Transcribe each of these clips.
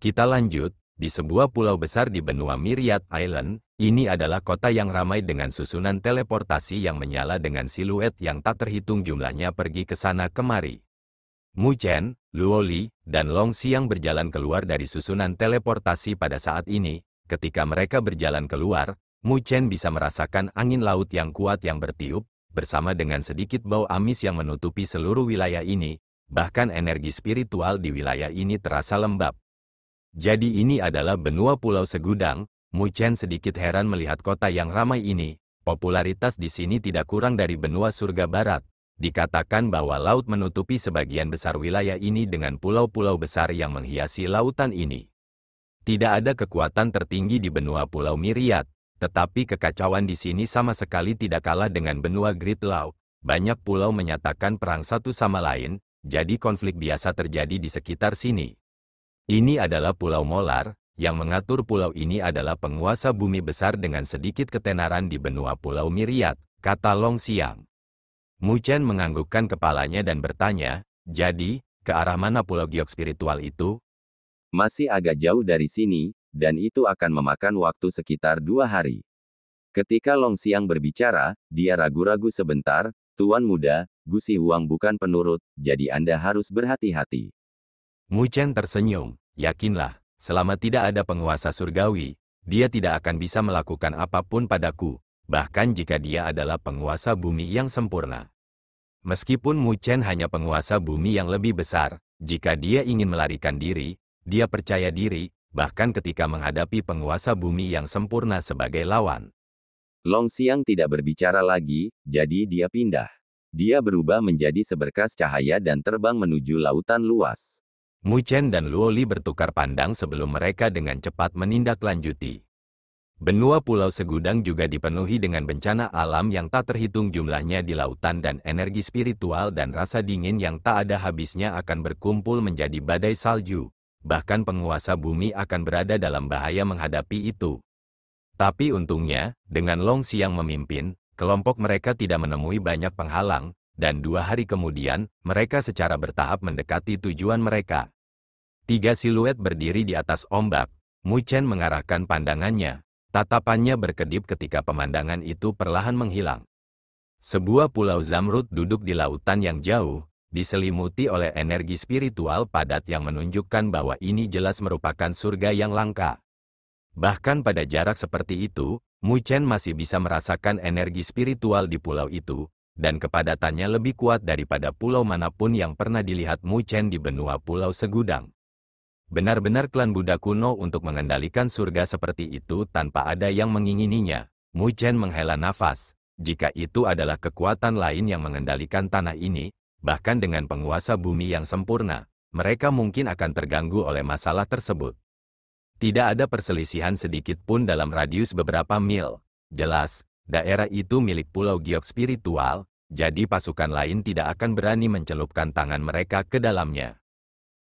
Kita lanjut, di sebuah pulau besar di benua Myriad Island, ini adalah kota yang ramai dengan susunan teleportasi yang menyala dengan siluet yang tak terhitung jumlahnya pergi ke sana kemari. Mu Chen, Luo Li, dan Long Xiang berjalan keluar dari susunan teleportasi pada saat ini. Ketika mereka berjalan keluar, Mu Chen bisa merasakan angin laut yang kuat yang bertiup, bersama dengan sedikit bau amis yang menutupi seluruh wilayah ini. Bahkan energi spiritual di wilayah ini terasa lembab. Jadi ini adalah benua Pulau Segudang. Mu Chen sedikit heran melihat kota yang ramai ini. Popularitas di sini tidak kurang dari benua surga barat. Dikatakan bahwa laut menutupi sebagian besar wilayah ini dengan pulau-pulau besar yang menghiasi lautan ini. Tidak ada kekuatan tertinggi di benua Pulau Myriad, tetapi kekacauan di sini sama sekali tidak kalah dengan benua Great Law. Banyak pulau menyatakan perang satu sama lain, jadi konflik biasa terjadi di sekitar sini. Ini adalah Pulau Molar, yang mengatur pulau ini adalah penguasa bumi besar dengan sedikit ketenaran di benua Pulau Myriad, kata Long Xiang. Mu Chen menganggukkan kepalanya dan bertanya, jadi, ke arah mana pulau giok spiritual itu? Masih agak jauh dari sini, dan itu akan memakan waktu sekitar 2 hari. Ketika Long Xiang berbicara, dia ragu-ragu sebentar, Tuan muda, Gu Huang bukan penurut, jadi Anda harus berhati-hati. Mu Chen tersenyum, yakinlah, selama tidak ada penguasa surgawi, dia tidak akan bisa melakukan apapun padaku, bahkan jika dia adalah penguasa bumi yang sempurna. Meskipun Mu Chen hanya penguasa bumi yang lebih besar, jika dia ingin melarikan diri, dia percaya diri, bahkan ketika menghadapi penguasa bumi yang sempurna sebagai lawan. Long Xiang tidak berbicara lagi, jadi dia pindah. Dia berubah menjadi seberkas cahaya dan terbang menuju lautan luas. Mu Chen dan Luo Li bertukar pandang sebelum mereka dengan cepat menindaklanjuti. Benua Pulau Segudang juga dipenuhi dengan bencana alam yang tak terhitung jumlahnya di lautan dan energi spiritual dan rasa dingin yang tak ada habisnya akan berkumpul menjadi badai salju. Bahkan penguasa bumi akan berada dalam bahaya menghadapi itu. Tapi untungnya, dengan Long Xiang memimpin, kelompok mereka tidak menemui banyak penghalang, dan 2 hari kemudian, mereka secara bertahap mendekati tujuan mereka. 3 siluet berdiri di atas ombak. Mu Chen mengarahkan pandangannya. Tatapannya berkedip ketika pemandangan itu perlahan menghilang. Sebuah pulau zamrud duduk di lautan yang jauh, diselimuti oleh energi spiritual padat yang menunjukkan bahwa ini jelas merupakan surga yang langka. Bahkan pada jarak seperti itu, Mu Chen masih bisa merasakan energi spiritual di pulau itu, dan kepadatannya lebih kuat daripada pulau manapun yang pernah dilihat Mu Chen di benua Pulau Segudang. Benar-benar klan Buddha kuno untuk mengendalikan surga seperti itu tanpa ada yang mengingininya. Mu Chen menghela nafas. Jika itu adalah kekuatan lain yang mengendalikan tanah ini, bahkan dengan penguasa bumi yang sempurna, mereka mungkin akan terganggu oleh masalah tersebut. Tidak ada perselisihan sedikit pun dalam radius beberapa mil. Jelas, daerah itu milik Pulau Giok Spiritual, jadi pasukan lain tidak akan berani mencelupkan tangan mereka ke dalamnya.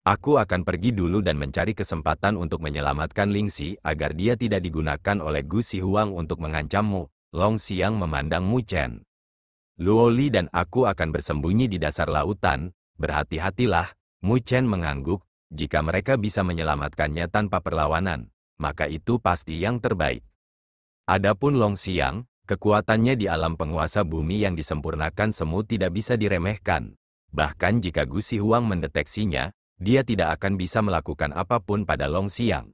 Aku akan pergi dulu dan mencari kesempatan untuk menyelamatkan Lingxi agar dia tidak digunakan oleh Gu Huang untuk mengancammu. Long Xiang memandang Mu Chen. Luo Li dan aku akan bersembunyi di dasar lautan. Berhati-hatilah, Mu Chen mengangguk. Jika mereka bisa menyelamatkannya tanpa perlawanan, maka itu pasti yang terbaik. Adapun Long Xiang, kekuatannya di alam penguasa bumi yang disempurnakan semu tidak bisa diremehkan. Bahkan jika Gu Huang mendeteksinya, dia tidak akan bisa melakukan apapun pada Long Xiang.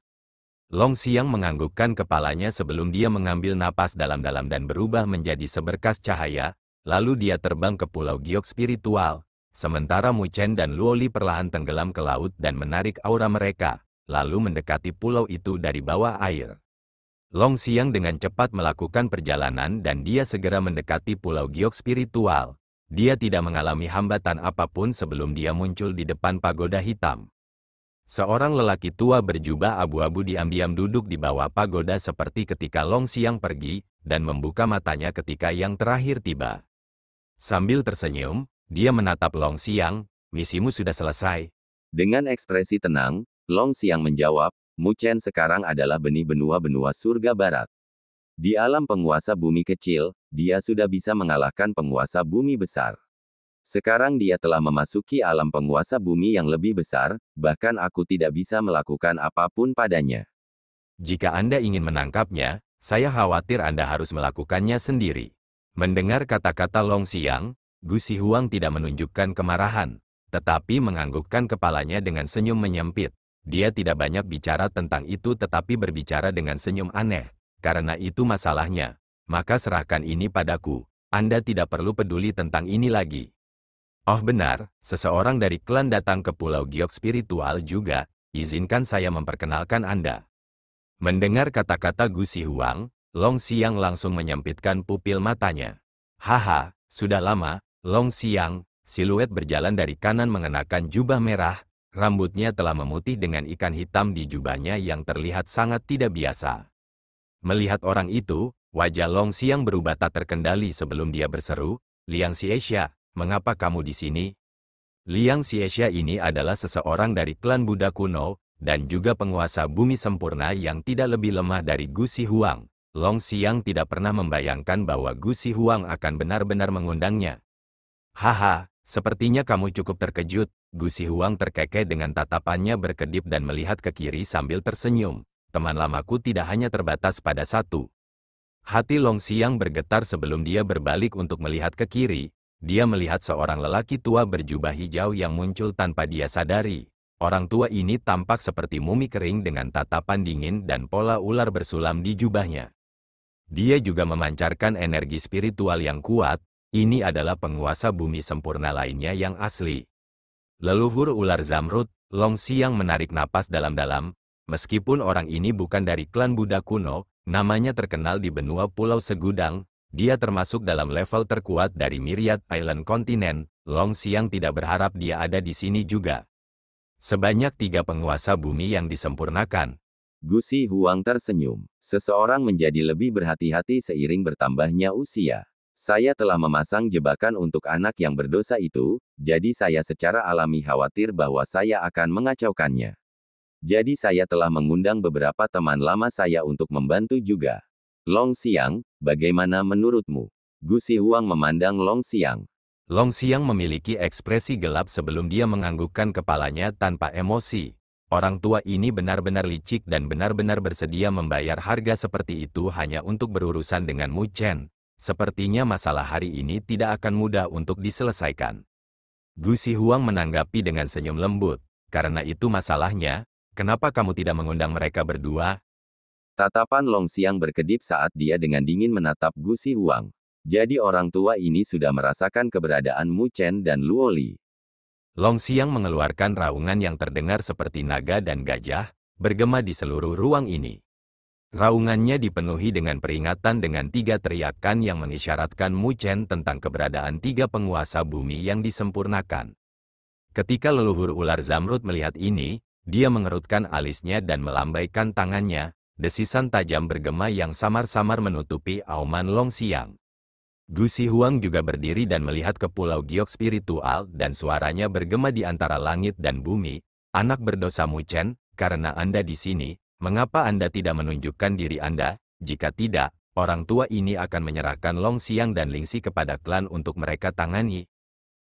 Long Xiang menganggukkan kepalanya sebelum dia mengambil napas dalam-dalam dan berubah menjadi seberkas cahaya, lalu dia terbang ke Pulau Giok Spiritual, sementara Mu Chen dan Luo Li perlahan tenggelam ke laut dan menarik aura mereka, lalu mendekati pulau itu dari bawah air. Long Xiang dengan cepat melakukan perjalanan dan dia segera mendekati Pulau Giok Spiritual. Dia tidak mengalami hambatan apapun sebelum dia muncul di depan pagoda hitam. Seorang lelaki tua berjubah abu-abu diam-diam duduk di bawah pagoda seperti ketika Long Xiang pergi, dan membuka matanya ketika yang terakhir tiba. Sambil tersenyum, dia menatap Long Xiang, "Misimu sudah selesai." Dengan ekspresi tenang, Long Xiang menjawab, Mu Chen sekarang adalah benih benua-benua surga barat. Di alam penguasa bumi kecil, dia sudah bisa mengalahkan penguasa bumi besar. Sekarang dia telah memasuki alam penguasa bumi yang lebih besar, bahkan aku tidak bisa melakukan apapun padanya. Jika Anda ingin menangkapnya, saya khawatir Anda harus melakukannya sendiri. Mendengar kata-kata Long Xiang, Gusi Huang tidak menunjukkan kemarahan, tetapi menganggukkan kepalanya dengan senyum menyempit. Dia tidak banyak bicara tentang itu tetapi berbicara dengan senyum aneh. Karena itu masalahnya. Maka serahkan ini padaku. Anda tidak perlu peduli tentang ini lagi. Oh benar, seseorang dari klan datang ke Pulau Giok Spiritual juga. Izinkan saya memperkenalkan Anda. Mendengar kata-kata Gusi Huang, Long Xiang langsung menyempitkan pupil matanya. Haha, sudah lama, Long Xiang, siluet berjalan dari kanan mengenakan jubah merah, rambutnya telah memutih dengan ikan hitam di jubahnya yang terlihat sangat tidak biasa. Melihat orang itu, wajah Long Xiang berubah tak terkendali sebelum dia berseru, Liang Xiexia, mengapa kamu di sini? Liang Xiexia ini adalah seseorang dari klan Buddha kuno, dan juga penguasa bumi sempurna yang tidak lebih lemah dari Gusi Huang. Long Xiang tidak pernah membayangkan bahwa Gusi Huang akan benar-benar mengundangnya. Haha, sepertinya kamu cukup terkejut. Gusi Huang terkekeh dengan tatapannya berkedip dan melihat ke kiri sambil tersenyum. Teman lamaku tidak hanya terbatas pada satu. Hati Long Xiang bergetar sebelum dia berbalik untuk melihat ke kiri. Dia melihat seorang lelaki tua berjubah hijau yang muncul tanpa dia sadari. Orang tua ini tampak seperti mumi kering dengan tatapan dingin dan pola ular bersulam di jubahnya. Dia juga memancarkan energi spiritual yang kuat. Ini adalah penguasa bumi sempurna lainnya yang asli. Leluhur ular Zamrud, Long Xiang menarik napas dalam-dalam. Meskipun orang ini bukan dari klan Buddha kuno, namanya terkenal di benua Pulau Segudang. Dia termasuk dalam level terkuat dari Myriad Island kontinen. Long Xiang tidak berharap dia ada di sini juga. Sebanyak 3 penguasa bumi yang disempurnakan. Gusi Huang tersenyum. Seseorang menjadi lebih berhati-hati seiring bertambahnya usia. Saya telah memasang jebakan untuk anak yang berdosa itu, jadi saya secara alami khawatir bahwa saya akan mengacaukannya. Jadi saya telah mengundang beberapa teman lama saya untuk membantu juga. Long Xiang, bagaimana menurutmu? Gusi Huang memandang Long Xiang. Long Xiang memiliki ekspresi gelap sebelum dia menganggukkan kepalanya tanpa emosi. Orang tua ini benar-benar licik dan benar-benar bersedia membayar harga seperti itu hanya untuk berurusan dengan Mu Chen. Sepertinya masalah hari ini tidak akan mudah untuk diselesaikan. Gusi Huang menanggapi dengan senyum lembut. Karena itu masalahnya, kenapa kamu tidak mengundang mereka berdua? Tatapan Long Xiang berkedip saat dia dengan dingin menatap Gusi Huang. Jadi orang tua ini sudah merasakan keberadaan Mu Chen dan Luo Li. Long Xiang mengeluarkan raungan yang terdengar seperti naga dan gajah, bergema di seluruh ruang ini. Raungannya dipenuhi dengan peringatan dengan 3 teriakan yang mengisyaratkan Mu Chen tentang keberadaan 3 penguasa bumi yang disempurnakan. Ketika leluhur ular Zamrud melihat ini, dia mengerutkan alisnya dan melambaikan tangannya. Desisan tajam bergema yang samar-samar menutupi auman Long Xiang. Gusi Huang juga berdiri dan melihat ke Pulau Giok Spiritual dan suaranya bergema di antara langit dan bumi. Anak berdosa Mu Chen, karena Anda di sini, mengapa Anda tidak menunjukkan diri Anda? Jika tidak, orang tua ini akan menyerahkan Long Xiang dan Lingxi kepada klan untuk mereka tangani.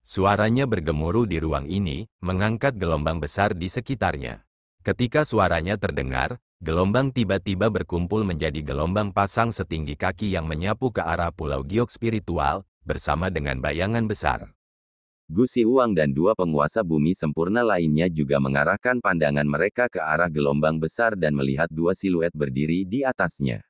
Suaranya bergemuruh di ruang ini, mengangkat gelombang besar di sekitarnya. Ketika suaranya terdengar, gelombang tiba-tiba berkumpul menjadi gelombang pasang setinggi kaki yang menyapu ke arah Pulau Giok Spiritual, bersama dengan bayangan besar. Gusi Huang dan 2 penguasa bumi sempurna lainnya juga mengarahkan pandangan mereka ke arah gelombang besar dan melihat 2 siluet berdiri di atasnya.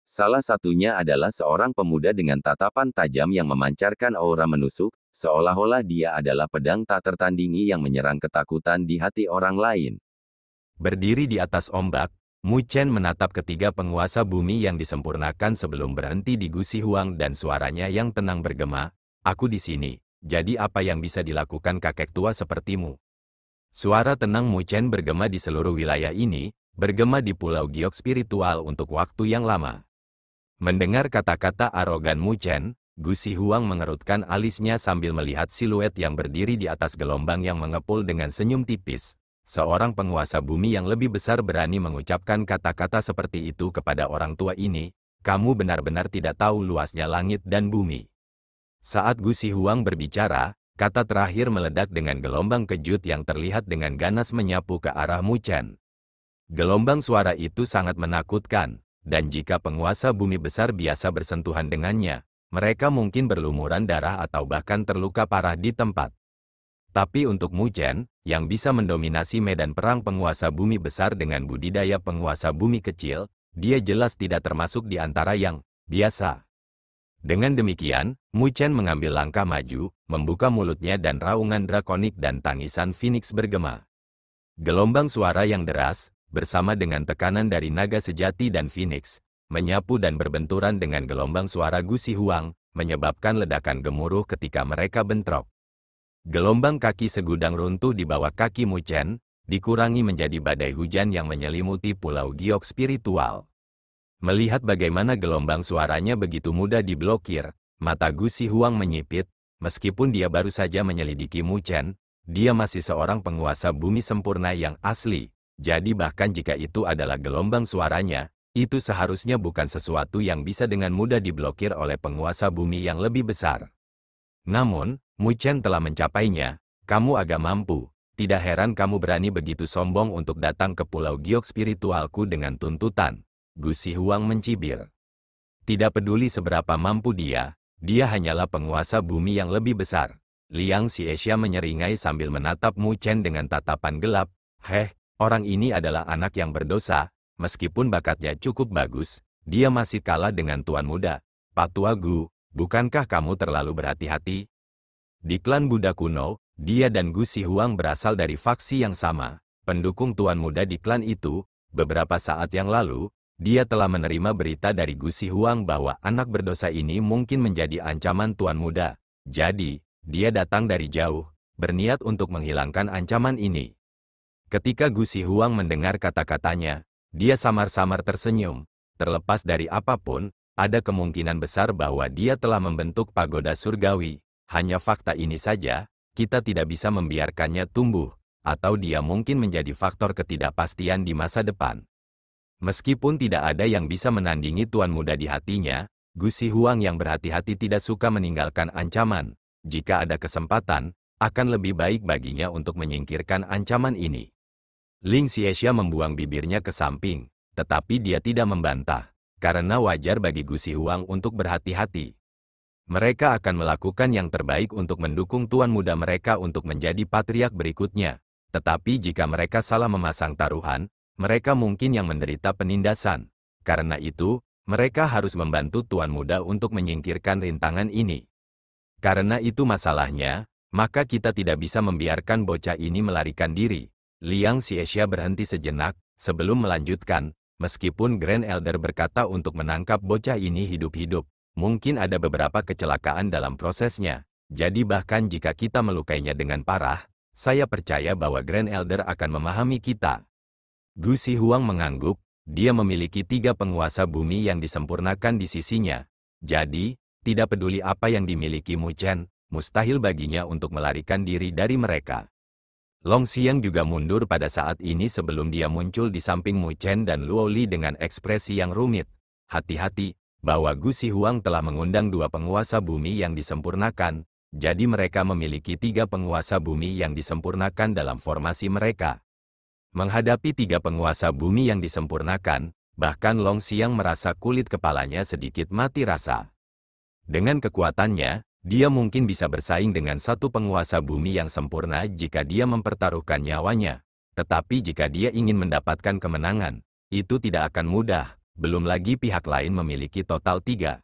Salah satunya adalah seorang pemuda dengan tatapan tajam yang memancarkan aura menusuk, seolah-olah dia adalah pedang tak tertandingi yang menyerang ketakutan di hati orang lain. Berdiri di atas ombak, Mu Chen menatap ketiga penguasa bumi yang disempurnakan sebelum berhenti di Gusi Huang dan suaranya yang tenang bergema, "Aku di sini, jadi apa yang bisa dilakukan kakek tua sepertimu?" Suara tenang Mu Chen bergema di seluruh wilayah ini, bergema di Pulau Giok Spiritual untuk waktu yang lama. Mendengar kata-kata arogan Mu Chen, Gusi Huang mengerutkan alisnya sambil melihat siluet yang berdiri di atas gelombang yang mengepul dengan senyum tipis. Seorang penguasa bumi yang lebih besar berani mengucapkan kata-kata seperti itu kepada orang tua ini, kamu benar-benar tidak tahu luasnya langit dan bumi. Saat Gusi Huang berbicara, Kata terakhir meledak dengan gelombang kejut yang terlihat dengan ganas menyapu ke arah Mu Chen. Gelombang suara itu sangat menakutkan, dan jika penguasa bumi besar biasa bersentuhan dengannya, mereka mungkin berlumuran darah atau bahkan terluka parah di tempat. Tapi untuk Mu Chen, yang bisa mendominasi medan perang penguasa bumi besar dengan budidaya penguasa bumi kecil, dia jelas tidak termasuk di antara yang biasa. Dengan demikian, Mu Chen mengambil langkah maju, membuka mulutnya dan raungan drakonik dan tangisan Phoenix bergema. Gelombang suara yang deras, bersama dengan tekanan dari naga sejati dan Phoenix, menyapu dan berbenturan dengan gelombang suara Gusi Huang, menyebabkan ledakan gemuruh ketika mereka bentrok. Gelombang kaki segudang runtuh di bawah kaki Mu Chen, dikurangi menjadi badai hujan yang menyelimuti Pulau Giok spiritual. Melihat bagaimana gelombang suaranya begitu mudah diblokir, mata Gusi Huang menyipit. Meskipun dia baru saja menyelidiki Mu Chen, dia masih seorang penguasa bumi sempurna yang asli. Jadi bahkan jika itu adalah gelombang suaranya, itu seharusnya bukan sesuatu yang bisa dengan mudah diblokir oleh penguasa bumi yang lebih besar. Namun, Mu Chen telah mencapainya. Kamu agak mampu. Tidak heran kamu berani begitu sombong untuk datang ke Pulau Giok spiritualku dengan tuntutan. Gusi Huang mencibir. Tidak peduli seberapa mampu dia hanyalah penguasa bumi yang lebih besar. Liang Xiexia menyeringai sambil menatap Mu Chen dengan tatapan gelap. Heh, orang ini adalah anak yang berdosa. Meskipun bakatnya cukup bagus, dia masih kalah dengan tuan muda. Patua Gu, bukankah kamu terlalu berhati-hati? Di klan Buddha kuno, dia dan Gusi Huang berasal dari faksi yang sama. Pendukung tuan muda di klan itu, beberapa saat yang lalu, dia telah menerima berita dari Gusi Huang bahwa anak berdosa ini mungkin menjadi ancaman tuan muda. Jadi, dia datang dari jauh, berniat untuk menghilangkan ancaman ini. Ketika Gusi Huang mendengar kata-katanya, dia samar-samar tersenyum. Terlepas dari apapun, ada kemungkinan besar bahwa dia telah membentuk pagoda surgawi. Hanya fakta ini saja, kita tidak bisa membiarkannya tumbuh, atau dia mungkin menjadi faktor ketidakpastian di masa depan. Meskipun tidak ada yang bisa menandingi tuan muda di hatinya, Gusi Huang yang berhati-hati tidak suka meninggalkan ancaman. Jika ada kesempatan, akan lebih baik baginya untuk menyingkirkan ancaman ini. Ling Xiexia membuang bibirnya ke samping, tetapi dia tidak membantah, karena wajar bagi Gusi Huang untuk berhati-hati. Mereka akan melakukan yang terbaik untuk mendukung tuan muda mereka untuk menjadi patriark berikutnya. Tetapi jika mereka salah memasang taruhan, mereka mungkin yang menderita penindasan. Karena itu, mereka harus membantu tuan muda untuk menyingkirkan rintangan ini. Karena itu masalahnya, maka kita tidak bisa membiarkan bocah ini melarikan diri. Liang Xiexia berhenti sejenak, sebelum melanjutkan, meskipun Grand Elder berkata untuk menangkap bocah ini hidup-hidup, mungkin ada beberapa kecelakaan dalam prosesnya. Jadi bahkan jika kita melukainya dengan parah, saya percaya bahwa Grand Elder akan memahami kita. Gusi Huang mengangguk, dia memiliki 3 penguasa bumi yang disempurnakan di sisinya. Jadi, tidak peduli apa yang dimiliki Mu Chen, mustahil baginya untuk melarikan diri dari mereka. Long Xiang juga mundur pada saat ini sebelum dia muncul di samping Mu Chen dan Luo Li dengan ekspresi yang rumit. Hati-hati, bahwa Gusi Huang telah mengundang 2 penguasa bumi yang disempurnakan, jadi mereka memiliki 3 penguasa bumi yang disempurnakan dalam formasi mereka. Menghadapi 3 penguasa bumi yang disempurnakan, bahkan Long Xiang merasa kulit kepalanya sedikit mati rasa. Dengan kekuatannya, dia mungkin bisa bersaing dengan 1 penguasa bumi yang sempurna jika dia mempertaruhkan nyawanya. Tetapi jika dia ingin mendapatkan kemenangan, itu tidak akan mudah, belum lagi pihak lain memiliki total 3.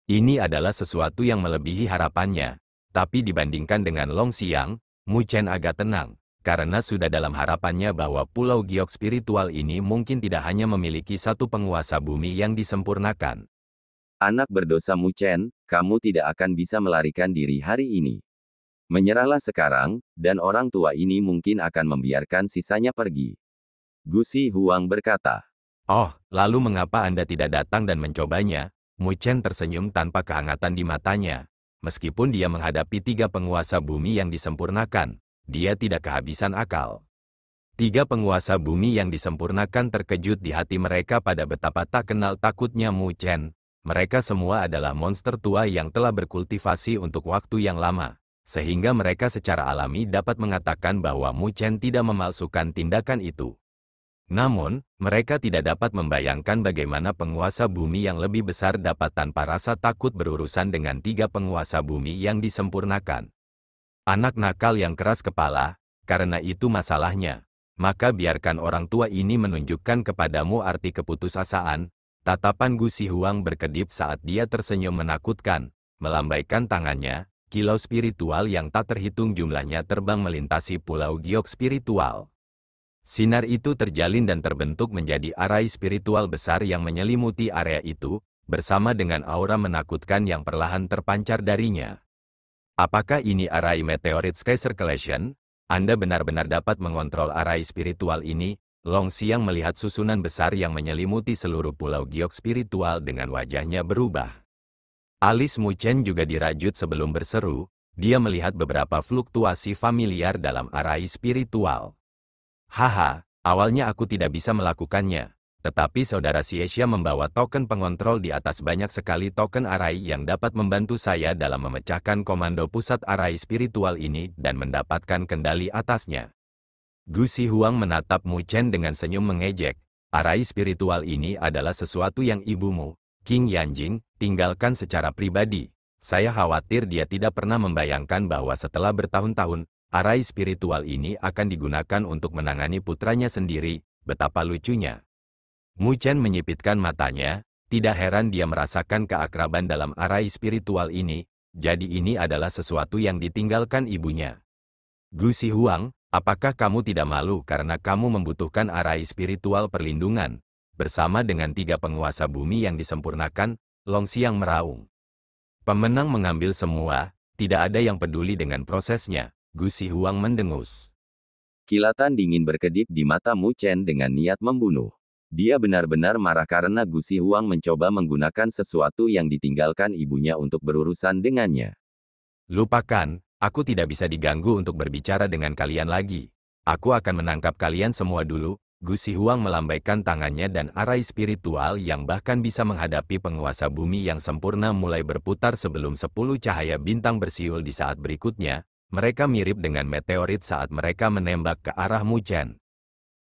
Ini adalah sesuatu yang melebihi harapannya, tapi dibandingkan dengan Long Xiang, Mu Chen agak tenang. Karena sudah dalam harapannya bahwa Pulau Giok spiritual ini mungkin tidak hanya memiliki 1 penguasa bumi yang disempurnakan. Anak berdosa Mu Chen, kamu tidak akan bisa melarikan diri hari ini. Menyerahlah sekarang, dan orang tua ini mungkin akan membiarkan sisanya pergi. Gusi Huang berkata. Oh, lalu mengapa Anda tidak datang dan mencobanya? Mu Chen tersenyum tanpa kehangatan di matanya. Meskipun dia menghadapi 3 penguasa bumi yang disempurnakan, dia tidak kehabisan akal. 3 penguasa bumi yang disempurnakan terkejut di hati mereka pada betapa tak kenal takutnya Mu Chen. Mereka semua adalah monster tua yang telah berkultivasi untuk waktu yang lama. sehingga mereka secara alami dapat mengatakan bahwa Mu Chen tidak memalsukan tindakan itu. Namun, mereka tidak dapat membayangkan bagaimana penguasa bumi yang lebih besar dapat tanpa rasa takut berurusan dengan 3 penguasa bumi yang disempurnakan. Anak nakal yang keras kepala, karena itu masalahnya. Maka biarkan orang tua ini menunjukkan kepadamu arti keputusasaan. Tatapan Gu Zihuang berkedip saat dia tersenyum menakutkan, melambaikan tangannya. Kilau spiritual yang tak terhitung jumlahnya terbang melintasi pulau giok spiritual. Sinar itu terjalin dan terbentuk menjadi arai spiritual besar yang menyelimuti area itu, bersama dengan aura menakutkan yang perlahan terpancar darinya. Apakah ini arai meteorit Sky Circulation? Anda benar-benar dapat mengontrol arai spiritual ini? Long Xiang melihat susunan besar yang menyelimuti seluruh pulau giok spiritual dengan wajahnya berubah. Alis Mu Chen juga dirajut sebelum berseru, dia melihat beberapa fluktuasi familiar dalam arai spiritual. Haha, awalnya aku tidak bisa melakukannya, tetapi saudara Xiexia membawa token pengontrol di atas banyak sekali token arai yang dapat membantu saya dalam memecahkan komando pusat arai spiritual ini dan mendapatkan kendali atasnya. Gu Zihuang menatap Mu Chen dengan senyum mengejek, arai spiritual ini adalah sesuatu yang ibumu, King Yanjing, tinggalkan secara pribadi. Saya khawatir dia tidak pernah membayangkan bahwa setelah bertahun-tahun, arai spiritual ini akan digunakan untuk menangani putranya sendiri. Betapa lucunya. Mu Chen menyipitkan matanya, tidak heran dia merasakan keakraban dalam arai spiritual ini, jadi ini adalah sesuatu yang ditinggalkan ibunya. Gu Zihuang, apakah kamu tidak malu karena kamu membutuhkan arai spiritual perlindungan? Bersama dengan 3 penguasa bumi yang disempurnakan, Long Xiang meraung. Pemenang mengambil semua, tidak ada yang peduli dengan prosesnya. Gu Zihuang mendengus. Kilatan dingin berkedip di mata Mu Chen dengan niat membunuh. Dia benar-benar marah karena Gu Zihuang mencoba menggunakan sesuatu yang ditinggalkan ibunya untuk berurusan dengannya. Lupakan, aku tidak bisa diganggu untuk berbicara dengan kalian lagi. Aku akan menangkap kalian semua dulu. Gu Zihuang melambaikan tangannya dan arai spiritual yang bahkan bisa menghadapi penguasa bumi yang sempurna mulai berputar sebelum 10 cahaya bintang bersiul di saat berikutnya. Mereka mirip dengan meteorit saat mereka menembak ke arah Mu Chen.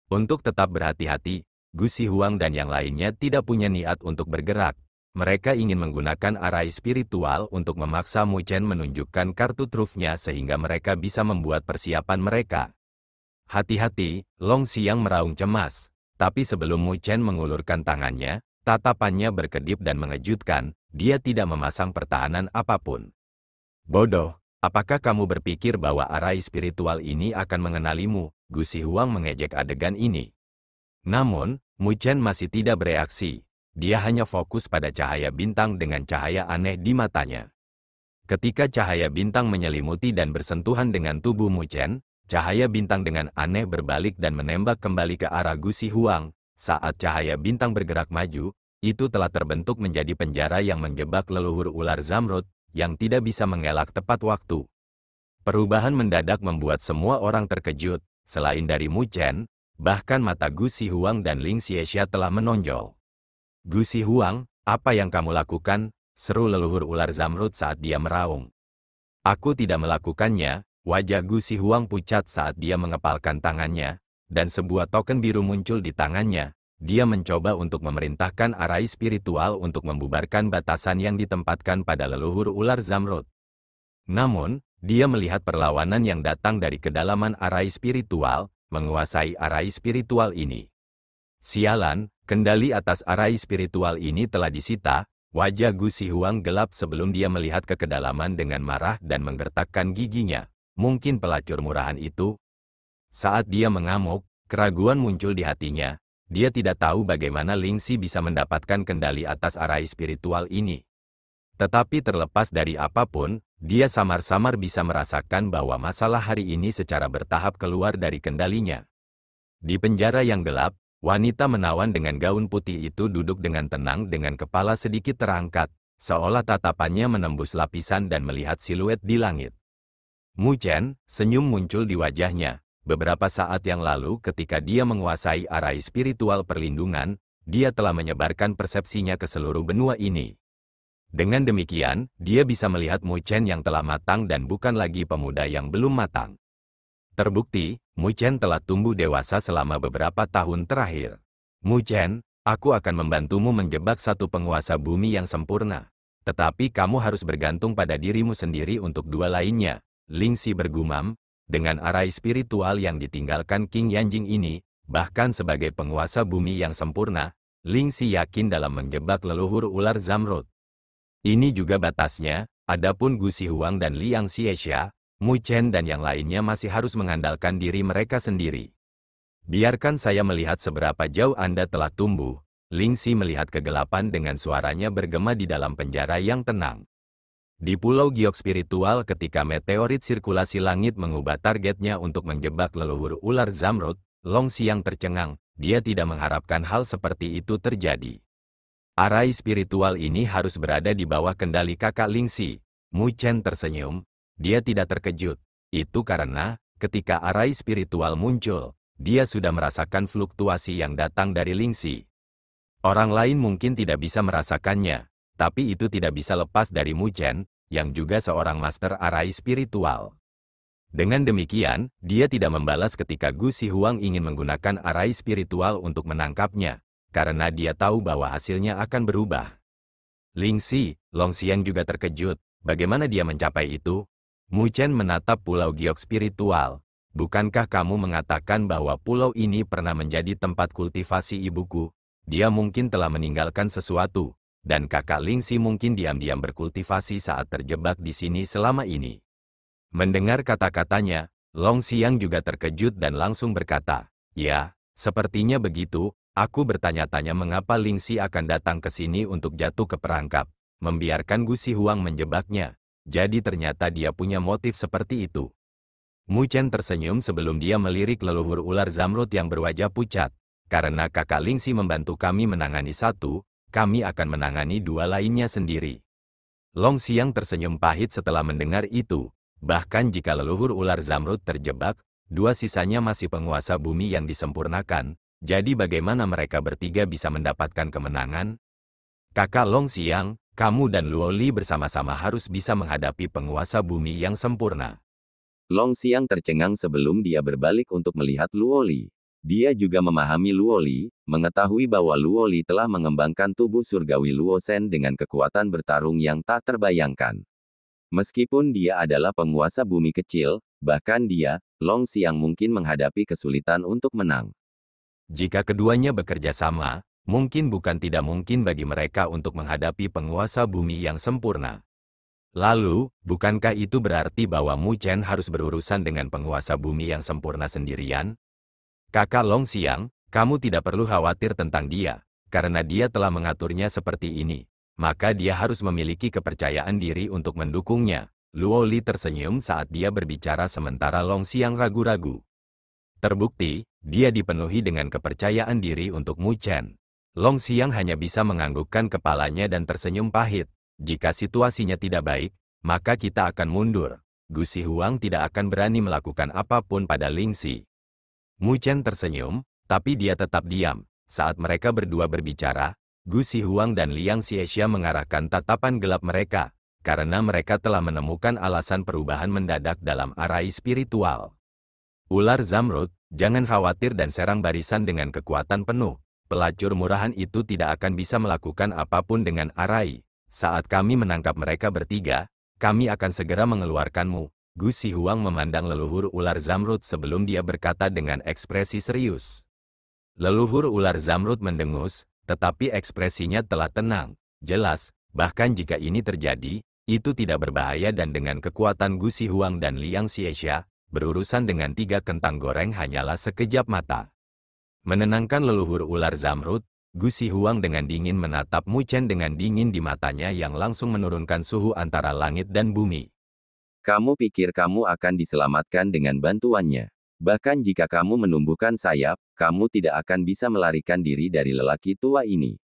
Untuk tetap berhati-hati, Gu Zihuang dan yang lainnya tidak punya niat untuk bergerak. Mereka ingin menggunakan arai spiritual untuk memaksa Mu Chen menunjukkan kartu trufnya sehingga mereka bisa membuat persiapan mereka. Hati-hati, Long Xiang meraung cemas. Tapi sebelum Mu Chen mengulurkan tangannya, tatapannya berkedip dan mengejutkan, dia tidak memasang pertahanan apapun. Bodoh, apakah kamu berpikir bahwa arai spiritual ini akan mengenalimu? Gu Zihuang mengejek adegan ini. Namun, Mu Chen masih tidak bereaksi. Dia hanya fokus pada cahaya bintang dengan cahaya aneh di matanya. Ketika cahaya bintang menyelimuti dan bersentuhan dengan tubuh Mu Chen, cahaya bintang dengan aneh berbalik dan menembak kembali ke arah Gu Zihuang. Saat cahaya bintang bergerak maju, itu telah terbentuk menjadi penjara yang menjebak leluhur ular Zamrud, yang tidak bisa mengelak tepat waktu. Perubahan mendadak membuat semua orang terkejut, selain dari Mu Chen, bahkan mata Gu Zihuang dan Ling Xiexia telah menonjol. Gu Zihuang, apa yang kamu lakukan? Seru leluhur ular Zamrud saat dia meraung. Aku tidak melakukannya. Wajah Gu Zihuang pucat saat dia mengepalkan tangannya, dan sebuah token biru muncul di tangannya. Dia mencoba untuk memerintahkan arai spiritual untuk membubarkan batasan yang ditempatkan pada leluhur ular Zamrud. Namun, dia melihat perlawanan yang datang dari kedalaman arai spiritual, menguasai arai spiritual ini. Sialan, kendali atas arai spiritual ini telah disita. Wajah Gu Zihuang gelap sebelum dia melihat ke kedalaman dengan marah dan menggertakkan giginya. Mungkin pelacur murahan itu. Saat dia mengamuk, keraguan muncul di hatinya. Dia tidak tahu bagaimana Ling Xi bisa mendapatkan kendali atas arai spiritual ini. Tetapi terlepas dari apapun, dia samar-samar bisa merasakan bahwa masalah hari ini secara bertahap keluar dari kendalinya. Di penjara yang gelap, wanita menawan dengan gaun putih itu duduk dengan tenang dengan kepala sedikit terangkat, seolah tatapannya menembus lapisan dan melihat siluet di langit. Mu Chen, senyum muncul di wajahnya. Beberapa saat yang lalu ketika dia menguasai arai spiritual perlindungan, dia telah menyebarkan persepsinya ke seluruh benua ini. Dengan demikian, dia bisa melihat Mu Chen yang telah matang dan bukan lagi pemuda yang belum matang. Terbukti, Mu Chen telah tumbuh dewasa selama beberapa tahun terakhir. Mu Chen, aku akan membantumu menjebak satu penguasa bumi yang sempurna. Tetapi kamu harus bergantung pada dirimu sendiri untuk dua lainnya. Ling Xi bergumam, dengan arai spiritual yang ditinggalkan King Yanjing ini, bahkan sebagai penguasa bumi yang sempurna, Ling Xi yakin dalam menjebak leluhur ular Zamrud. Ini juga batasnya, adapun Gu Zihuang dan Liang Xiexia, Mu Chen dan yang lainnya masih harus mengandalkan diri mereka sendiri. Biarkan saya melihat seberapa jauh Anda telah tumbuh. Ling Xi melihat kegelapan dengan suaranya bergema di dalam penjara yang tenang. Di Pulau Giok Spiritual ketika meteorit sirkulasi langit mengubah targetnya untuk menjebak leluhur ular Zamrud, Long Xiang tercengang, dia tidak mengharapkan hal seperti itu terjadi. Arai spiritual ini harus berada di bawah kendali kakak Ling Xi. Mu Chen tersenyum, dia tidak terkejut. Itu karena, ketika arai spiritual muncul, dia sudah merasakan fluktuasi yang datang dari Ling Xi. Orang lain mungkin tidak bisa merasakannya, tapi itu tidak bisa lepas dari Mu Chen, yang juga seorang master arai spiritual. Dengan demikian, dia tidak membalas ketika Gu Zihuang ingin menggunakan arai spiritual untuk menangkapnya, karena dia tahu bahwa hasilnya akan berubah. Ling Xi, Long Xiang juga terkejut, bagaimana dia mencapai itu? Mu Chen menatap Pulau Giok Spiritual. Bukankah kamu mengatakan bahwa pulau ini pernah menjadi tempat kultivasi ibuku? Dia mungkin telah meninggalkan sesuatu, dan kakak Ling Xi mungkin diam-diam berkultivasi saat terjebak di sini selama ini. Mendengar kata-katanya, Long Xiang juga terkejut dan langsung berkata, ya, sepertinya begitu. Aku bertanya-tanya mengapa Ling Xi akan datang ke sini untuk jatuh ke perangkap, membiarkan Gu Zihuang menjebaknya. Jadi ternyata dia punya motif seperti itu. Mu Chen tersenyum sebelum dia melirik leluhur ular Zamrud yang berwajah pucat. Karena kakak Ling Xi membantu kami menangani satu, kami akan menangani dua lainnya sendiri. Long Xiang tersenyum pahit setelah mendengar itu. Bahkan jika leluhur ular Zamrud terjebak, dua sisanya masih penguasa bumi yang disempurnakan. Jadi bagaimana mereka bertiga bisa mendapatkan kemenangan? Kakak Long Xiang, kamu dan Luo Li bersama-sama harus bisa menghadapi penguasa bumi yang sempurna. Long Xiang tercengang sebelum dia berbalik untuk melihat Luo Li. Dia juga memahami Luo Li, mengetahui bahwa Luo Li telah mengembangkan tubuh surgawi Luo Shen dengan kekuatan bertarung yang tak terbayangkan. Meskipun dia adalah penguasa bumi kecil, bahkan dia, Long Xiang mungkin menghadapi kesulitan untuk menang. Jika keduanya bekerja sama, mungkin bukan tidak mungkin bagi mereka untuk menghadapi penguasa bumi yang sempurna. Lalu, bukankah itu berarti bahwa Mu Chen harus berurusan dengan penguasa bumi yang sempurna sendirian? Kakak Long Xiang, kamu tidak perlu khawatir tentang dia, karena dia telah mengaturnya seperti ini. Maka dia harus memiliki kepercayaan diri untuk mendukungnya. Luo Li tersenyum saat dia berbicara sementara Long Xiang ragu-ragu. Terbukti, dia dipenuhi dengan kepercayaan diri untuk Mu Chen. Long Xiang hanya bisa menganggukkan kepalanya dan tersenyum pahit. Jika situasinya tidak baik, maka kita akan mundur. Gu Zihuang tidak akan berani melakukan apapun pada Ling Xi. Mu Chen tersenyum, tapi dia tetap diam. Saat mereka berdua berbicara, Gu Zihuang dan Liang Xiexia mengarahkan tatapan gelap mereka, karena mereka telah menemukan alasan perubahan mendadak dalam arai spiritual. Ular Zamrud, jangan khawatir dan serang barisan dengan kekuatan penuh. Pelacur murahan itu tidak akan bisa melakukan apapun dengan arai. Saat kami menangkap mereka bertiga, kami akan segera mengeluarkanmu. Gu Zihuang memandang leluhur ular Zamrud sebelum dia berkata dengan ekspresi serius. Leluhur ular Zamrud mendengus, tetapi ekspresinya telah tenang. Jelas, bahkan jika ini terjadi, itu tidak berbahaya dan dengan kekuatan Gu Zihuang dan Liang Xiexia, berurusan dengan tiga kentang goreng hanyalah sekejap mata. Menenangkan leluhur ular Zamrud, Gu Zihuang dengan dingin menatap Mu Chen dengan dingin di matanya yang langsung menurunkan suhu antara langit dan bumi. Kamu pikir kamu akan diselamatkan dengan bantuannya. Bahkan jika kamu menumbuhkan sayap, kamu tidak akan bisa melarikan diri dari lelaki tua ini.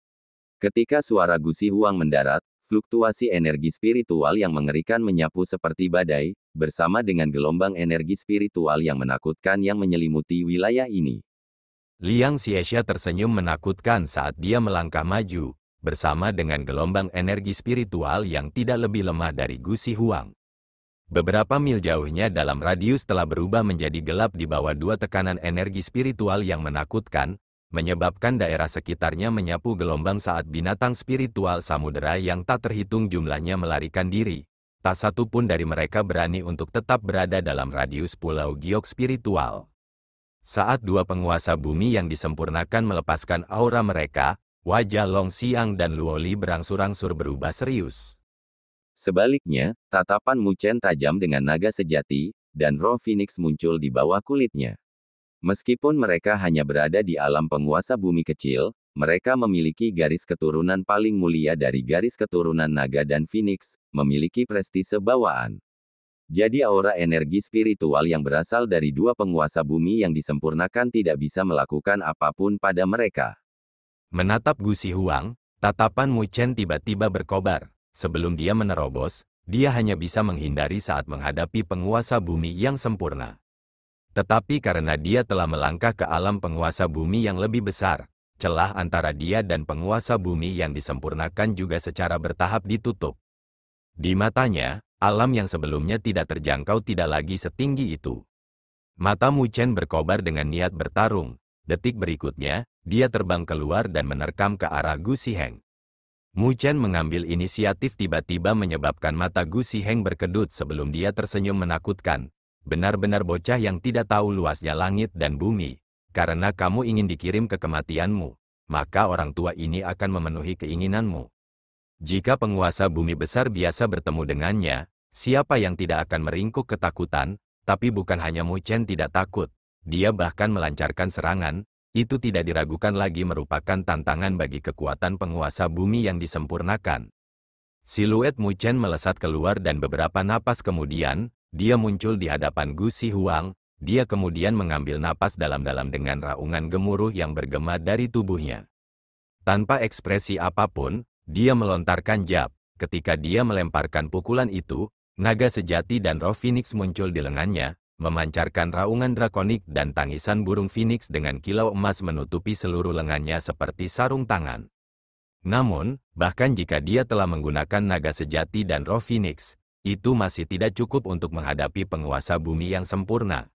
Ketika suara Gu Zihuang mendarat, fluktuasi energi spiritual yang mengerikan menyapu seperti badai, bersama dengan gelombang energi spiritual yang menakutkan yang menyelimuti wilayah ini. Liang Xiexia tersenyum menakutkan saat dia melangkah maju. bersama dengan gelombang energi spiritual yang tidak lebih lemah dari Gusi Huang. Beberapa mil jauhnya dalam radius telah berubah menjadi gelap di bawah dua tekanan energi spiritual yang menakutkan, menyebabkan daerah sekitarnya menyapu gelombang saat binatang spiritual samudera yang tak terhitung jumlahnya melarikan diri. Tak satu pun dari mereka berani untuk tetap berada dalam radius pulau giok spiritual. Saat dua penguasa bumi yang disempurnakan melepaskan aura mereka, wajah Long Xiang dan Luo Li berangsur-angsur berubah serius. Sebaliknya, tatapan Mu Chen tajam dengan naga sejati, dan roh Phoenix muncul di bawah kulitnya. Meskipun mereka hanya berada di alam penguasa bumi kecil, mereka memiliki garis keturunan paling mulia dari garis keturunan naga dan Phoenix, memiliki prestise bawaan. Jadi aura energi spiritual yang berasal dari dua penguasa bumi yang disempurnakan tidak bisa melakukan apapun pada mereka. Menatap Gusi Huang, tatapan Mu Chen tiba-tiba berkobar. Sebelum dia menerobos, dia hanya bisa menghindari saat menghadapi penguasa bumi yang sempurna. Tetapi karena dia telah melangkah ke alam penguasa bumi yang lebih besar, celah antara dia dan penguasa bumi yang disempurnakan juga secara bertahap ditutup. Di matanya, alam yang sebelumnya tidak terjangkau tidak lagi setinggi itu. Mata Mu Chen berkobar dengan niat bertarung. Detik berikutnya, dia terbang keluar dan menerkam ke arah Gu Ziheng. Mu Chen mengambil inisiatif tiba-tiba menyebabkan mata Gu Ziheng berkedut sebelum dia tersenyum menakutkan. Benar-benar bocah yang tidak tahu luasnya langit dan bumi. Karena kamu ingin dikirim ke kematianmu, maka orang tua ini akan memenuhi keinginanmu. Jika penguasa bumi besar biasa bertemu dengannya, siapa yang tidak akan meringkuk ketakutan? Tapi bukan hanya Mu Chen tidak takut. Dia bahkan melancarkan serangan, itu tidak diragukan lagi merupakan tantangan bagi kekuatan penguasa bumi yang disempurnakan. Siluet Mu Chen melesat keluar dan beberapa napas kemudian, dia muncul di hadapan Gusi Huang. Dia kemudian mengambil napas dalam-dalam dengan raungan gemuruh yang bergema dari tubuhnya. Tanpa ekspresi apapun, dia melontarkan jab. Ketika dia melemparkan pukulan itu, naga sejati dan roh Phoenix muncul di lengannya, memancarkan raungan drakonik dan tangisan burung Phoenix dengan kilau emas menutupi seluruh lengannya seperti sarung tangan. Namun, bahkan jika dia telah menggunakan naga sejati dan roh Phoenix, itu masih tidak cukup untuk menghadapi penguasa bumi yang sempurna.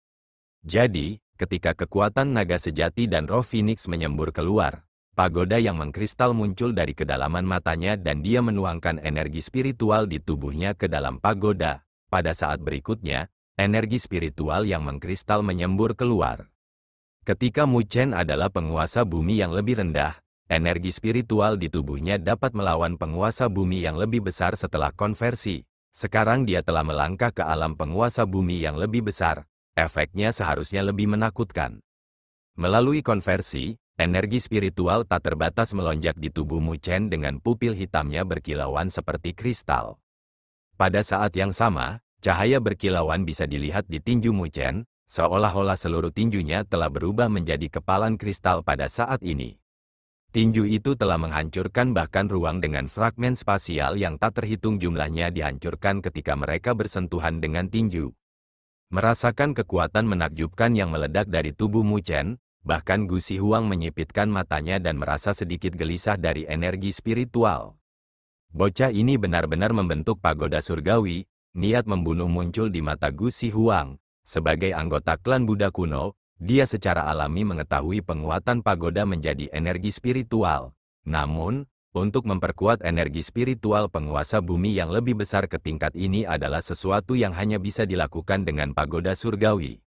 Jadi, ketika kekuatan naga sejati dan roh Phoenix menyembur keluar, pagoda yang mengkristal muncul dari kedalaman matanya dan dia menuangkan energi spiritual di tubuhnya ke dalam pagoda. Pada saat berikutnya, energi spiritual yang mengkristal menyembur keluar. Ketika Mu Chen adalah penguasa bumi yang lebih rendah, energi spiritual di tubuhnya dapat melawan penguasa bumi yang lebih besar setelah konversi. Sekarang dia telah melangkah ke alam penguasa bumi yang lebih besar, efeknya seharusnya lebih menakutkan. Melalui konversi, energi spiritual tak terbatas melonjak di tubuh Mu Chen dengan pupil hitamnya berkilauan seperti kristal. Pada saat yang sama, cahaya berkilauan bisa dilihat di tinju Mu Chen, seolah-olah seluruh tinjunya telah berubah menjadi kepalan kristal pada saat ini. Tinju itu telah menghancurkan bahkan ruang dengan fragmen spasial yang tak terhitung jumlahnya dihancurkan ketika mereka bersentuhan dengan tinju. Merasakan kekuatan menakjubkan yang meledak dari tubuh Mu Chen, bahkan Gusi Huang menyipitkan matanya dan merasa sedikit gelisah dari energi spiritual. Bocah ini benar-benar membentuk pagoda surgawi. Niat membunuh muncul di mata Gusi Huang. Sebagai anggota klan Buddha kuno, dia secara alami mengetahui penguatan pagoda menjadi energi spiritual. Namun, untuk memperkuat energi spiritual penguasa bumi yang lebih besar ke tingkat ini adalah sesuatu yang hanya bisa dilakukan dengan pagoda surgawi.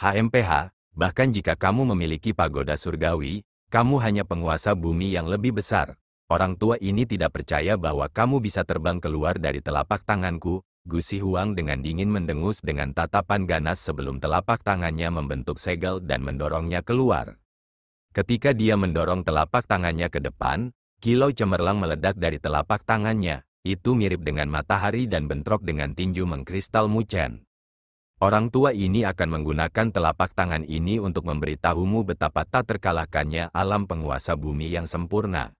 HMPH, bahkan jika kamu memiliki pagoda surgawi, kamu hanya penguasa bumi yang lebih besar. Orang tua ini tidak percaya bahwa kamu bisa terbang keluar dari telapak tanganku. Gusi Huang dengan dingin mendengus dengan tatapan ganas sebelum telapak tangannya membentuk segel dan mendorongnya keluar. Ketika dia mendorong telapak tangannya ke depan, kilau cemerlang meledak dari telapak tangannya. Itu mirip dengan matahari dan bentrok dengan tinju mengkristal Mu Chen. Orang tua ini akan menggunakan telapak tangan ini untuk memberitahumu betapa tak terkalahkannya alam penguasa bumi yang sempurna.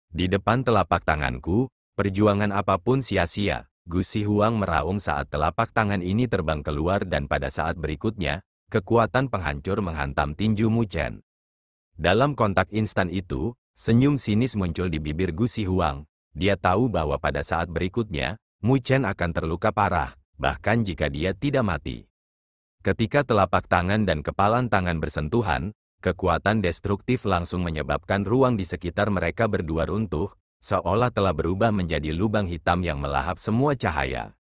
Di depan telapak tanganku, perjuangan apapun sia-sia. Gusi Huang meraung saat telapak tangan ini terbang keluar dan pada saat berikutnya, kekuatan penghancur menghantam tinju Mu Chen. Dalam kontak instan itu, Senyum sinis muncul di bibir Gu Zihuang. Dia tahu bahwa pada saat berikutnya, Mu Chen akan terluka parah, bahkan jika dia tidak mati. Ketika telapak tangan dan kepalan tangan bersentuhan, kekuatan destruktif langsung menyebabkan ruang di sekitar mereka berdua runtuh, seolah telah berubah menjadi lubang hitam yang melahap semua cahaya.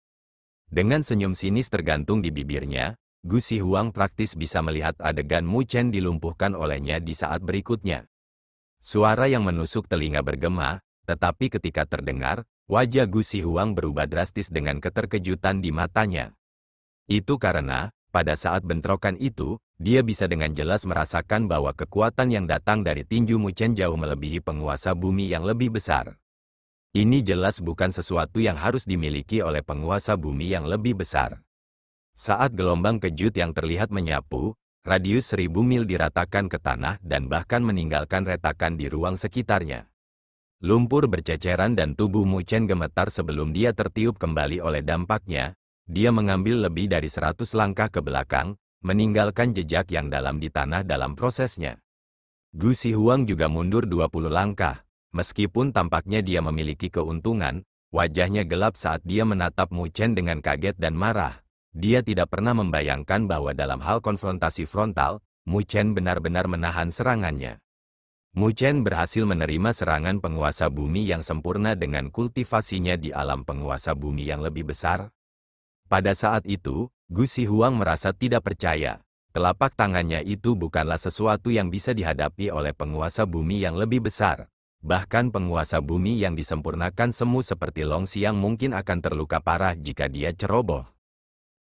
Dengan senyum sinis tergantung di bibirnya, Gu Zihuang praktis bisa melihat adegan Mu Chen dilumpuhkan olehnya di saat berikutnya. Suara yang menusuk telinga bergema, tetapi ketika terdengar, wajah Gu Zihuang berubah drastis dengan keterkejutan di matanya. Itu karena, pada saat bentrokan itu, dia bisa dengan jelas merasakan bahwa kekuatan yang datang dari tinju Mu Chen jauh melebihi penguasa bumi yang lebih besar. Ini jelas bukan sesuatu yang harus dimiliki oleh penguasa bumi yang lebih besar. Saat gelombang kejut yang terlihat menyapu, radius 1000 mil diratakan ke tanah dan bahkan meninggalkan retakan di ruang sekitarnya. Lumpur berceceran dan tubuh Mu Chen gemetar sebelum dia tertiup kembali oleh dampaknya. Dia mengambil lebih dari 100 langkah ke belakang, meninggalkan jejak yang dalam di tanah dalam prosesnya. Gu Zihuang juga mundur 20 langkah. Meskipun tampaknya dia memiliki keuntungan, wajahnya gelap saat dia menatap Mu Chen dengan kaget dan marah. Dia tidak pernah membayangkan bahwa dalam hal konfrontasi frontal, Mu Chen benar-benar menahan serangannya. Mu Chen berhasil menerima serangan penguasa bumi yang sempurna dengan kultivasinya di alam penguasa bumi yang lebih besar. Pada saat itu, Gu Zihuang merasa tidak percaya. Telapak tangannya itu bukanlah sesuatu yang bisa dihadapi oleh penguasa bumi yang lebih besar. Bahkan penguasa bumi yang disempurnakan semu seperti Long Xiang mungkin akan terluka parah jika dia ceroboh.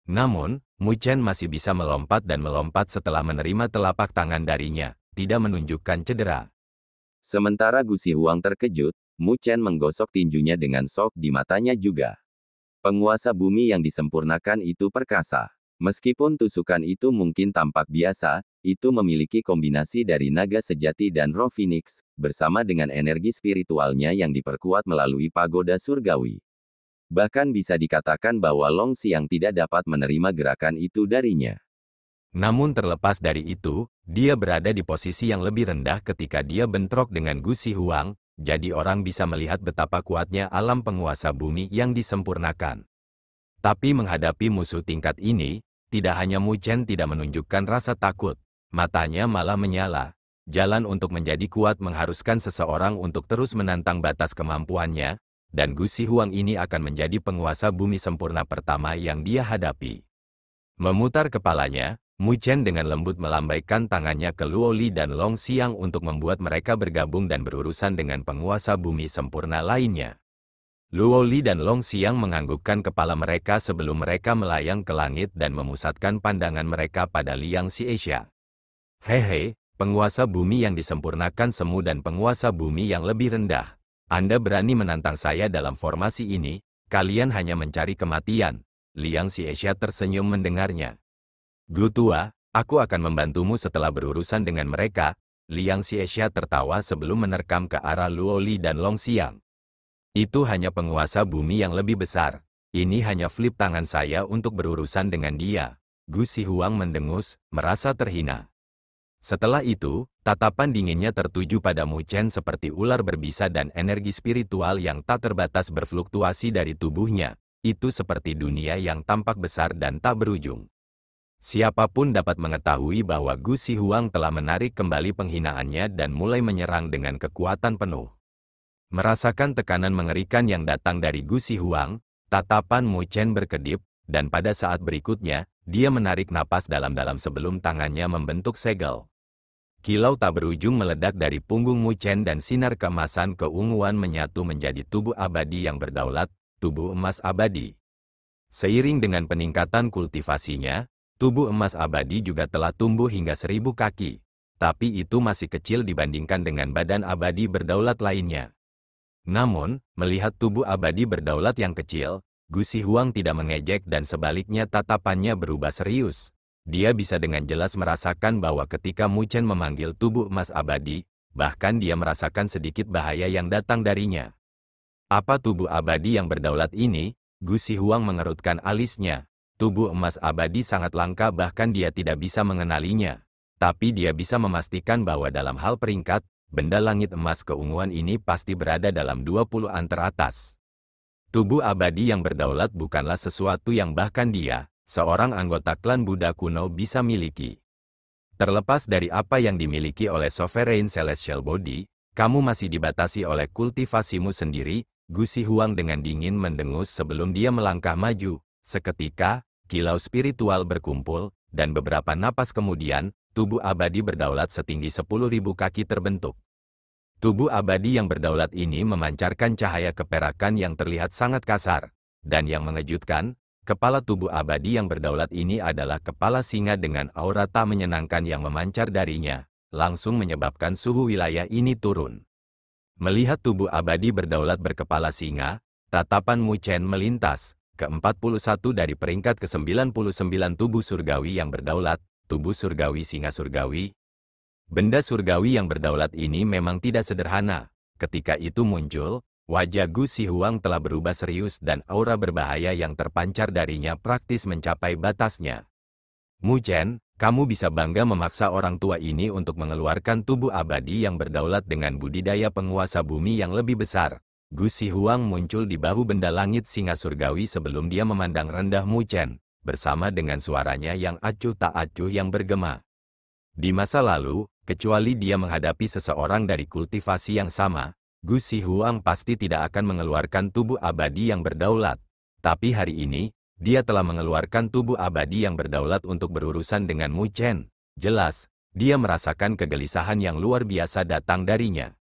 Namun, Mu Chen masih bisa melompat dan melompat setelah menerima telapak tangan darinya, tidak menunjukkan cedera. Sementara Gu Zihuang terkejut, Mu Chen menggosok tinjunya dengan sok di matanya juga. Penguasa bumi yang disempurnakan itu perkasa. Meskipun tusukan itu mungkin tampak biasa, itu memiliki kombinasi dari naga sejati dan roh Phoenix, bersama dengan energi spiritualnya yang diperkuat melalui pagoda surgawi. Bahkan bisa dikatakan bahwa Long Xiang tidak dapat menerima gerakan itu darinya. Namun terlepas dari itu, dia berada di posisi yang lebih rendah ketika dia bentrok dengan Gu Zihuang, jadi orang bisa melihat betapa kuatnya alam penguasa bumi yang disempurnakan. Tapi menghadapi musuh tingkat ini, tidak hanya Mu Chen tidak menunjukkan rasa takut, matanya malah menyala. Jalan untuk menjadi kuat mengharuskan seseorang untuk terus menantang batas kemampuannya, dan Gu Zihuang ini akan menjadi penguasa bumi sempurna pertama yang dia hadapi. Memutar kepalanya, Mu Chen dengan lembut melambaikan tangannya ke Luo Li dan Long Xiang untuk membuat mereka bergabung dan berurusan dengan penguasa bumi sempurna lainnya. Luo Li dan Long Xiang menganggukkan kepala mereka sebelum mereka melayang ke langit dan memusatkan pandangan mereka pada Liang Xiexia. Hehe, penguasa bumi yang disempurnakan semu dan penguasa bumi yang lebih rendah. Anda berani menantang saya dalam formasi ini, kalian hanya mencari kematian. Liang Xiexia tersenyum mendengarnya. Gu tua, aku akan membantumu setelah berurusan dengan mereka. Liang Xiexia tertawa sebelum menerkam ke arah Luo Li dan Long Xiang. Itu hanya penguasa bumi yang lebih besar. Ini hanya flip tangan saya untuk berurusan dengan dia. Gu Zihuang mendengus, merasa terhina. Setelah itu, tatapan dinginnya tertuju pada Mu Chen seperti ular berbisa dan energi spiritual yang tak terbatas berfluktuasi dari tubuhnya. Itu seperti dunia yang tampak besar dan tak berujung. Siapapun dapat mengetahui bahwa Gu Zihuang telah menarik kembali penghinaannya dan mulai menyerang dengan kekuatan penuh. Merasakan tekanan mengerikan yang datang dari Gu Zihuang, tatapan Mu Chen berkedip, dan pada saat berikutnya, dia menarik napas dalam-dalam sebelum tangannya membentuk segel. Kilau tak berujung meledak dari punggung Mu Chen dan sinar keemasan keunguan menyatu menjadi tubuh abadi yang berdaulat, tubuh emas abadi. Seiring dengan peningkatan kultivasinya, tubuh emas abadi juga telah tumbuh hingga 1000 kaki, tapi itu masih kecil dibandingkan dengan badan abadi berdaulat lainnya. Namun, melihat tubuh abadi berdaulat yang kecil, Gu Zihuang tidak mengejek dan sebaliknya tatapannya berubah serius. Dia bisa dengan jelas merasakan bahwa ketika Mu Chen memanggil tubuh emas abadi, bahkan dia merasakan sedikit bahaya yang datang darinya. Apa tubuh abadi yang berdaulat ini? Gu Zihuang mengerutkan alisnya. Tubuh emas abadi sangat langka bahkan dia tidak bisa mengenalinya. Tapi dia bisa memastikan bahwa dalam hal peringkat, benda langit emas keunguan ini pasti berada dalam 20-an teratas. Tubuh abadi yang berdaulat bukanlah sesuatu yang bahkan dia, seorang anggota klan Buddha kuno bisa miliki. Terlepas dari apa yang dimiliki oleh Sovereign Celestial Body, kamu masih dibatasi oleh kultivasimu sendiri, Gu Zihuang dengan dingin mendengus sebelum dia melangkah maju. Seketika, kilau spiritual berkumpul, dan beberapa napas kemudian, tubuh abadi berdaulat setinggi 10.000 kaki terbentuk. Tubuh abadi yang berdaulat ini memancarkan cahaya keperakan yang terlihat sangat kasar. Dan yang mengejutkan, kepala tubuh abadi yang berdaulat ini adalah kepala singa dengan aura tak menyenangkan yang memancar darinya, langsung menyebabkan suhu wilayah ini turun. Melihat tubuh abadi berdaulat berkepala singa, tatapan Mu Chen melintas, ke-41 dari peringkat ke-99 tubuh surgawi yang berdaulat, tubuh surgawi singa surgawi. Benda surgawi yang berdaulat ini memang tidak sederhana. Ketika itu muncul, wajah Gu Zihuang telah berubah serius dan aura berbahaya yang terpancar darinya praktis mencapai batasnya. Mu Chen, kamu bisa bangga memaksa orang tua ini untuk mengeluarkan tubuh abadi yang berdaulat dengan budidaya penguasa bumi yang lebih besar. Gu Zihuang muncul di bahu benda langit singa surgawi sebelum dia memandang rendah Mu Chen, bersama dengan suaranya yang acuh tak acuh yang bergema. Di masa lalu, kecuali dia menghadapi seseorang dari kultivasi yang sama, Gu Zihuang pasti tidak akan mengeluarkan tubuh abadi yang berdaulat. Tapi hari ini, dia telah mengeluarkan tubuh abadi yang berdaulat untuk berurusan dengan Mu Chen. Jelas, dia merasakan kegelisahan yang luar biasa datang darinya.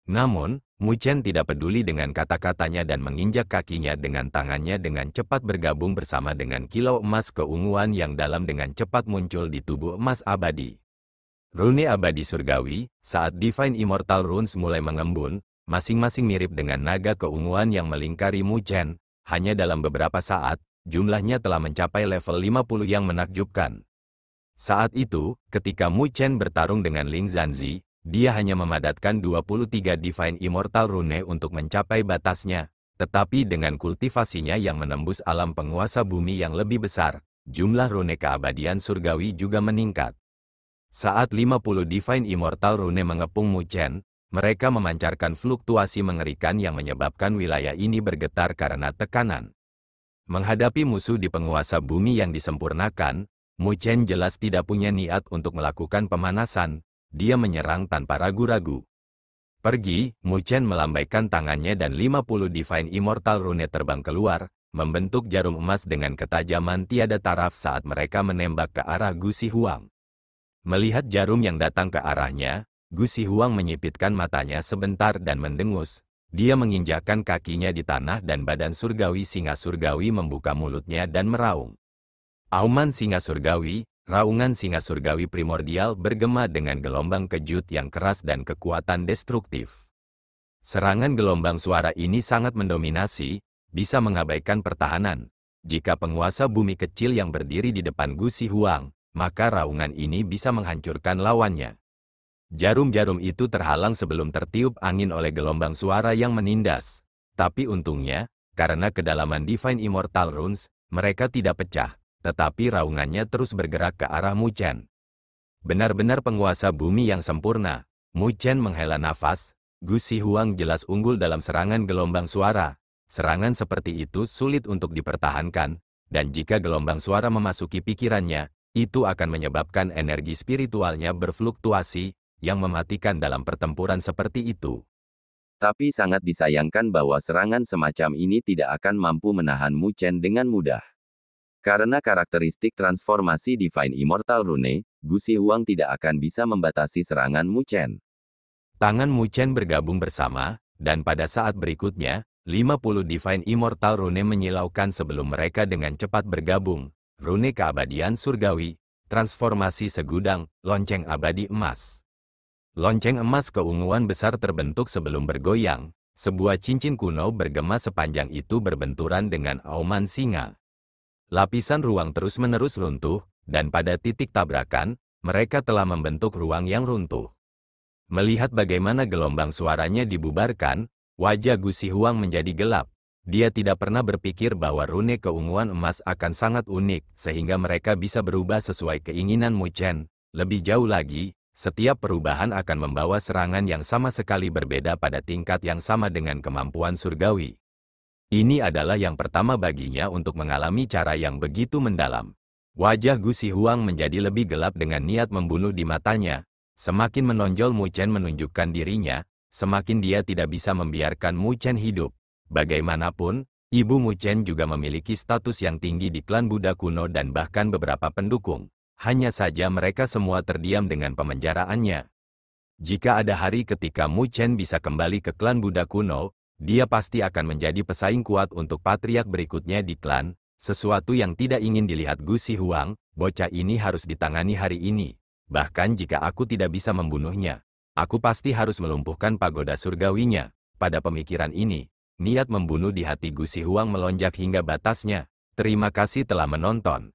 Namun, Mu Chen tidak peduli dengan kata-katanya dan menginjak kakinya dengan tangannya dengan cepat bergabung bersama dengan kilau emas keunguan yang dalam dengan cepat muncul di tubuh emas abadi. Rune abadi surgawi, saat Divine Immortal Runes mulai mengembun, masing-masing mirip dengan naga keunguan yang melingkari Mu Chen. Hanya dalam beberapa saat, jumlahnya telah mencapai level 50 yang menakjubkan. Saat itu, ketika Mu Chen bertarung dengan Ling Zanzi, dia hanya memadatkan 23 Divine Immortal Rune untuk mencapai batasnya, tetapi dengan kultivasinya yang menembus alam penguasa bumi yang lebih besar, jumlah rune keabadian surgawi juga meningkat. Saat 50 Divine Immortal Rune mengepung Mu Chen, mereka memancarkan fluktuasi mengerikan yang menyebabkan wilayah ini bergetar karena tekanan. Menghadapi musuh di penguasa bumi yang disempurnakan, Mu Chen jelas tidak punya niat untuk melakukan pemanasan, dia menyerang tanpa ragu-ragu. Pergi, Mu Chen melambaikan tangannya dan 50 Divine Immortal Rune terbang keluar, membentuk jarum emas dengan ketajaman tiada taraf saat mereka menembak ke arah Gu Zihuang. Melihat jarum yang datang ke arahnya, Gu Zihuang menyipitkan matanya sebentar dan mendengus. Dia menginjakkan kakinya di tanah dan badan surgawi singa surgawi membuka mulutnya dan meraung. Auman singa surgawi, raungan singa surgawi primordial bergema dengan gelombang kejut yang keras dan kekuatan destruktif. Serangan gelombang suara ini sangat mendominasi, bisa mengabaikan pertahanan. Jika penguasa bumi kecil yang berdiri di depan Gu Zihuang, maka raungan ini bisa menghancurkan lawannya. Jarum-jarum itu terhalang sebelum tertiup angin oleh gelombang suara yang menindas. Tapi untungnya, karena kedalaman Divine Immortal Runes, mereka tidak pecah, tetapi raungannya terus bergerak ke arah Mu Chen. Benar-benar penguasa bumi yang sempurna. Mu Chen menghela nafas, Gu Zihuang jelas unggul dalam serangan gelombang suara. Serangan seperti itu sulit untuk dipertahankan, dan jika gelombang suara memasuki pikirannya, itu akan menyebabkan energi spiritualnya berfluktuasi, yang mematikan dalam pertempuran seperti itu. Tapi sangat disayangkan bahwa serangan semacam ini tidak akan mampu menahan Mu Chen dengan mudah. Karena karakteristik transformasi Divine Immortal Rune, Gu Zihuang tidak akan bisa membatasi serangan Mu Chen. Tangan Mu Chen bergabung bersama, dan pada saat berikutnya, 50 Divine Immortal Rune menyilaukan sebelum mereka dengan cepat bergabung. Rune keabadian surgawi, transformasi segudang, lonceng abadi emas. Lonceng emas keunguan besar terbentuk sebelum bergoyang, sebuah cincin kuno bergema sepanjang itu berbenturan dengan auman singa. Lapisan ruang terus-menerus runtuh, dan pada titik tabrakan, mereka telah membentuk ruang yang runtuh. Melihat bagaimana gelombang suaranya dibubarkan, wajah Gu Zihuang menjadi gelap. Dia tidak pernah berpikir bahwa rune keunguan emas akan sangat unik, sehingga mereka bisa berubah sesuai keinginan Mu Chen. Lebih jauh lagi, Setiap perubahan akan membawa serangan yang sama sekali berbeda pada tingkat yang sama dengan kemampuan surgawi. Ini adalah yang pertama baginya untuk mengalami cara yang begitu mendalam. Wajah Gu Zihuang menjadi lebih gelap dengan niat membunuh di matanya. Semakin menonjol Mu Chen menunjukkan dirinya, semakin dia tidak bisa membiarkan Mu Chen hidup. Bagaimanapun, Ibu Mu Chen juga memiliki status yang tinggi di klan Buddha kuno dan bahkan beberapa pendukung. Hanya saja mereka semua terdiam dengan pemenjaraannya. Jika ada hari ketika Mu Chen bisa kembali ke klan Buddha kuno, dia pasti akan menjadi pesaing kuat untuk patriark berikutnya di klan, sesuatu yang tidak ingin dilihat Gu Zihuang. Bocah ini harus ditangani hari ini. Bahkan jika aku tidak bisa membunuhnya, aku pasti harus melumpuhkan pagoda surgawinya. Pada pemikiran ini, niat membunuh di hati Gu Zihuang melonjak hingga batasnya. Terima kasih telah menonton.